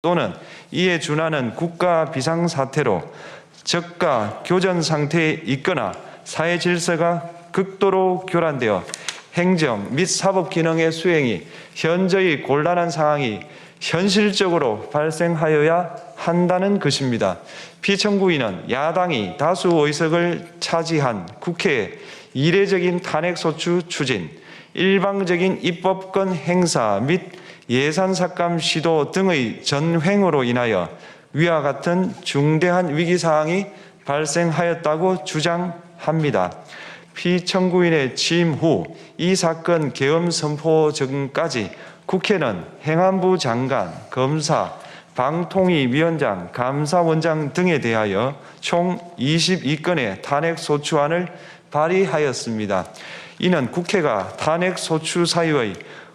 또는 이에 준하는 국가 비상사태로 저가 교전 상태에 있거나 사회 질서가 극도로 교란되어 행정 및 사법 기능의 수행이 현저히 곤란한 상황이 현실적으로 발생하여야 한다는 것입니다. 피청구인은 야당이 다수 의석을 차지한 국회의 이례적인 탄핵소추 추진, 일방적인 입법권 행사 및 예산 삭감 시도 등의 전횡으로 인하여 위와 같은 중대한 위기사항이 발생하였다고 주장합니다. 피청구인의 취임 후 이 사건 계엄 선포 전까지 국회는 행안부 장관, 검사, 방통위위원장, 감사원장 등에 대하여 총 22건의 탄핵소추안을 발의하였습니다. 이는 국회가 탄핵소추 사유의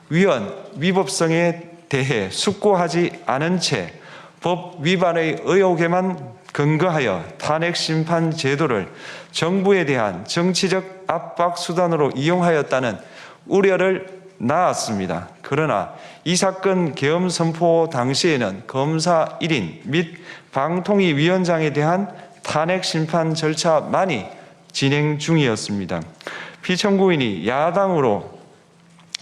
위헌위법성에 대해 숙고하지 않은 채 법 위반의 의혹에만 근거하여 탄핵심판 제도를 정부에 대한 정치적 압박 수단으로 이용하였다는 우려를 낳았습니다. 그러나 이 사건 계엄 선포 당시에는 검사 1인 및 방통위위원장에 대한 탄핵심판 절차만이 진행 중이었습니다. 피청구인이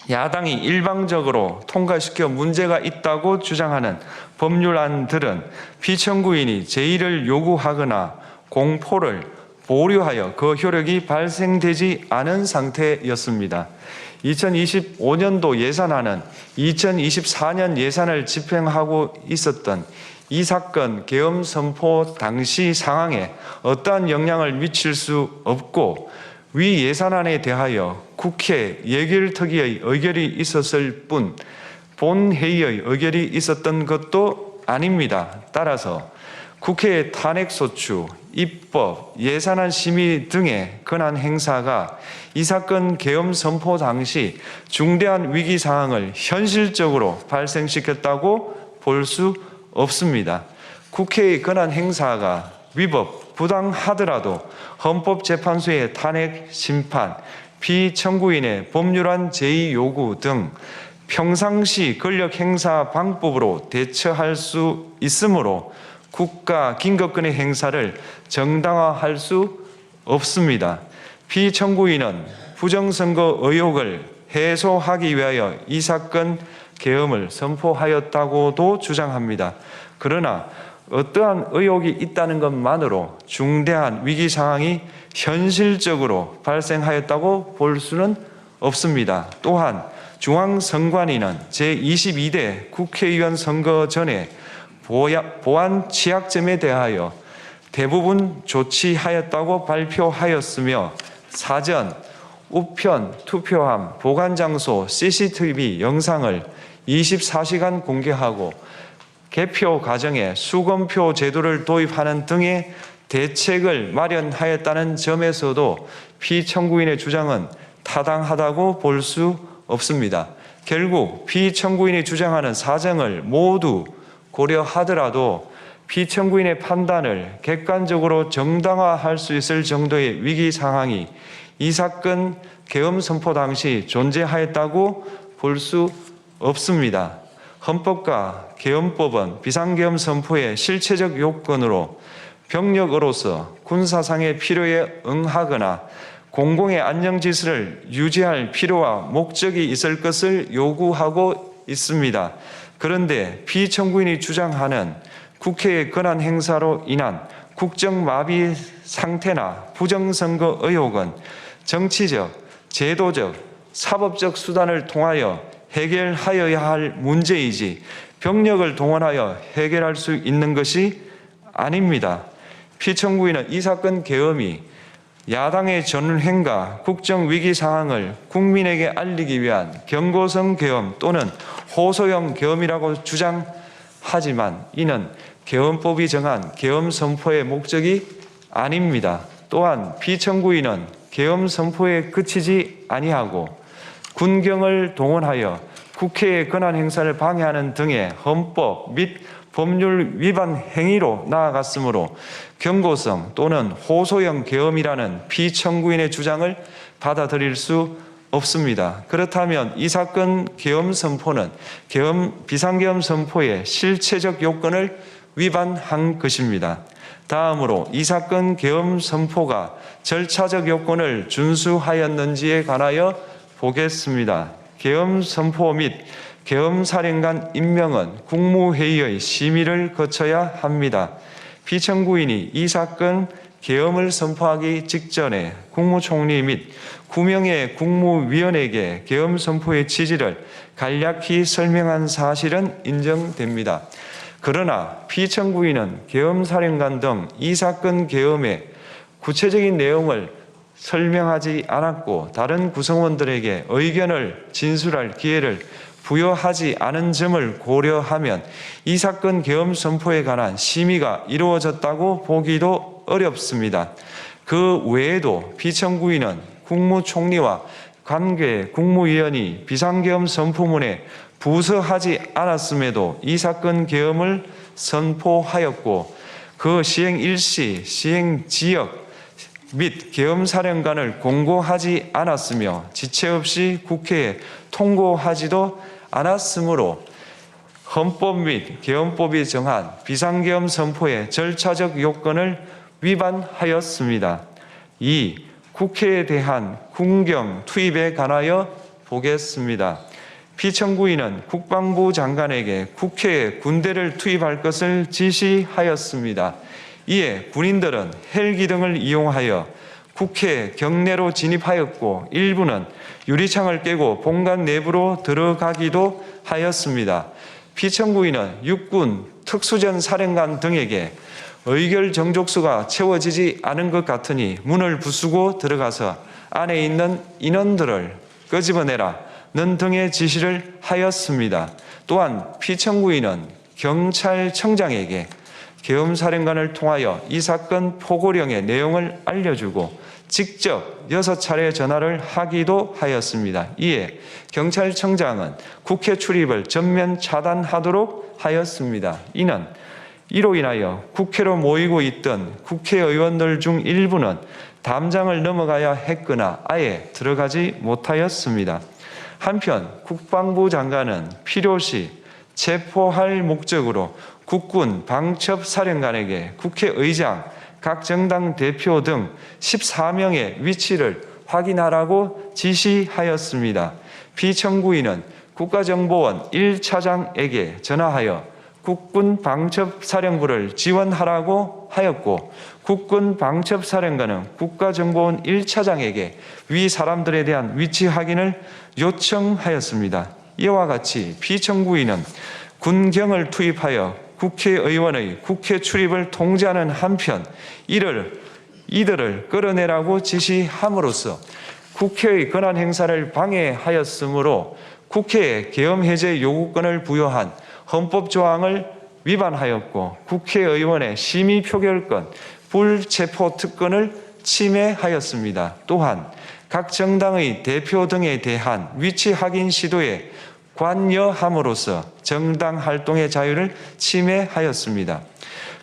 야당이 일방적으로 통과시켜 문제가 있다고 주장하는 법률안들은 피청구인이 제의를 요구하거나 공포를 보류하여 그 효력이 발생되지 않은 상태였습니다. 2025년도 예산안은 2024년 예산을 집행하고 있었던 이 사건 계엄 선포 당시 상황에 어떠한 영향을 미칠 수 없고 위 예산안에 대하여 국회 예결특위의 의결이 있었을 뿐 본회의의 의결이 있었던 것도 아닙니다. 따라서 국회의 탄핵소추, 입법, 예산안 심의 등의 권한 행사가 이 사건 계엄 선포 당시 중대한 위기 상황을 현실적으로 발생시켰다고 볼 수 없습니다. 국회의 권한 행사가 위법, 부당하더라도 헌법재판소의 탄핵 심판, 피청구인의 법률안 제의 요구 등 평상시 권력 행사 방법으로 대처할 수 있으므로 국가 긴급권의 행사를 정당화할 수 없습니다. 피청구인은 부정선거 의혹을 해소하기 위하여 이 사건 계엄을 선포하였다고도 주장합니다. 그러나 어떠한 의혹이 있다는 것만으로 중대한 위기 상황이 현실적으로 발생하였다고 볼 수는 없습니다. 또한 중앙선관위는 제22대 국회의원 선거 전에 보안 취약점에 대하여 대부분 조치하였다고 발표하였으며 사전, 우편, 투표함, 보관장소, CCTV 영상을 24시간 공개하고 개표 과정에 수검표 제도를 도입하는 등의 대책을 마련하였다는 점에서도 피청구인의 주장은 타당하다고 볼 수 없습니다. 결국 피청구인이 주장하는 사정을 모두 고려하더라도 피청구인의 판단을 객관적으로 정당화할 수 있을 정도의 위기 상황이 이 사건 계엄 선포 당시 존재하였다고 볼 수 없습니다. 헌법과 계엄법은 비상계엄 선포의 실체적 요건으로 병력으로서 군사상의 필요에 응하거나 공공의 안녕 질서를 유지할 필요와 목적이 있을 것을 요구하고 있습니다. 그런데 피청구인이 주장하는 국회의 권한 행사로 인한 국정마비 상태나 부정선거 의혹은 정치적, 제도적, 사법적 수단을 통하여 해결하여야 할 문제이지 병력을 동원하여 해결할 수 있는 것이 아닙니다. 피청구인은 이 사건 계엄이 야당의 전횡과 국정위기 상황을 국민에게 알리기 위한 경고성 계엄 또는 호소형 계엄이라고 주장하지만 이는 계엄법이 정한 계엄 선포의 목적이 아닙니다. 또한 피청구인은 계엄 선포에 그치지 아니하고 군경을 동원하여 국회의 권한 행사를 방해하는 등의 헌법 및 법률 위반 행위로 나아갔으므로 경고성 또는 호소형 계엄이라는 피청구인의 주장을 받아들일 수 없습니다. 그렇다면 이 사건 계엄 선포는 비상계엄 선포의 실체적 요건을 위반한 것입니다. 다음으로 이 사건 계엄 선포가 절차적 요건을 준수하였는지에 관하여 보겠습니다. 계엄 선포 및 계엄사령관 임명은 국무회의의 심의를 거쳐야 합니다. 피청구인이 이 사건 계엄을 선포하기 직전에 국무총리 및 9명의 국무위원에게 계엄 선포의 취지를 간략히 설명한 사실은 인정됩니다. 그러나 피청구인은 계엄사령관 등 이 사건 계엄의 구체적인 내용을 설명하지 않았고 다른 구성원들에게 의견을 진술할 기회를 부여하지 않은 점을 고려하면 이 사건 계엄 선포에 관한 심의가 이루어졌다고 보기도 어렵습니다. 그 외에도 피청구인은 국무총리와 관계 국무위원이 비상계엄 선포문에 부서하지 않았음에도 이 사건 계엄을 선포하였고 그 시행 일시, 시행 지역 및 계엄사령관을 공고하지 않았으며 지체 없이 국회에 통고하지도 않았으므로 헌법 및 계엄법이 정한 비상계엄 선포의 절차적 요건을 위반하였습니다. 2. 국회에 대한 군경 투입에 관하여 보겠습니다. 피청구인은 국방부 장관에게 국회에 군대를 투입할 것을 지시하였습니다. 이에 군인들은 헬기 등을 이용하여 국회 경내로 진입하였고 일부는 유리창을 깨고 본관 내부로 들어가기도 하였습니다. 피청구인은 육군 특수전 사령관 등에게 의결 정족수가 채워지지 않은 것 같으니 문을 부수고 들어가서 안에 있는 인원들을 끄집어내라는 등의 지시를 하였습니다. 또한 피청구인은 경찰청장에게 계엄사령관을 통하여 이 사건 포고령의 내용을 알려주고 직접 6차례 전화를 하기도 하였습니다. 이에 경찰청장은 국회 출입을 전면 차단하도록 하였습니다. 이로 인하여 국회로 모이고 있던 국회의원들 중 일부는 담장을 넘어가야 했거나 아예 들어가지 못하였습니다. 한편 국방부 장관은 필요시 체포할 목적으로 국군 방첩사령관에게 국회의장, 각 정당 대표 등 14명의 위치를 확인하라고 지시하였습니다. 피청구인은 국가정보원 1차장에게 전화하여 국군 방첩사령부를 지원하라고 하였고 국군 방첩사령관은 국가정보원 1차장에게 위 사람들에 대한 위치 확인을 요청하였습니다. 이와 같이 피청구인은 군경을 투입하여 국회의원의 국회 출입을 통제하는 한편 이들을 끌어내라고 지시함으로써 국회의 권한 행사를 방해하였으므로 국회에 계엄 해제 요구권을 부여한 헌법 조항을 위반하였고 국회의원의 심의 표결권, 불체포 특권을 침해하였습니다. 또한 각 정당의 대표 등에 대한 위치 확인 시도에 관여함으로써 정당 활동의 자유를 침해하였습니다.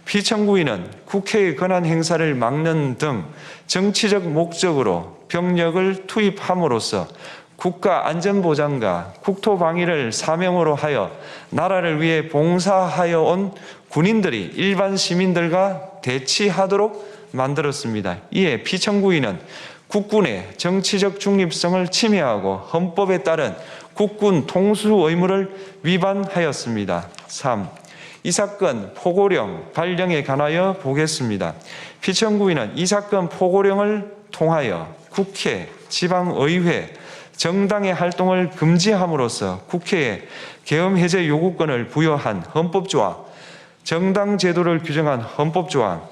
피청구인은 국회의 권한 행사를 막는 등 정치적 목적으로 병력을 투입함으로써 국가 안전보장과 국토방위를 사명으로 하여 나라를 위해 봉사하여 온 군인들이 일반 시민들과 대치하도록 만들었습니다. 이에 피청구인은 국군의 정치적 중립성을 침해하고 헌법에 따른 국군 통수 의무를 위반하였습니다. 3. 이 사건 포고령 발령에 관하여 보겠습니다. 피청구인은 이 사건 포고령을 통하여 국회, 지방의회, 정당의 활동을 금지함으로써 국회에 계엄 해제 요구권을 부여한 헌법조항, 정당 제도를 규정한 헌법조항,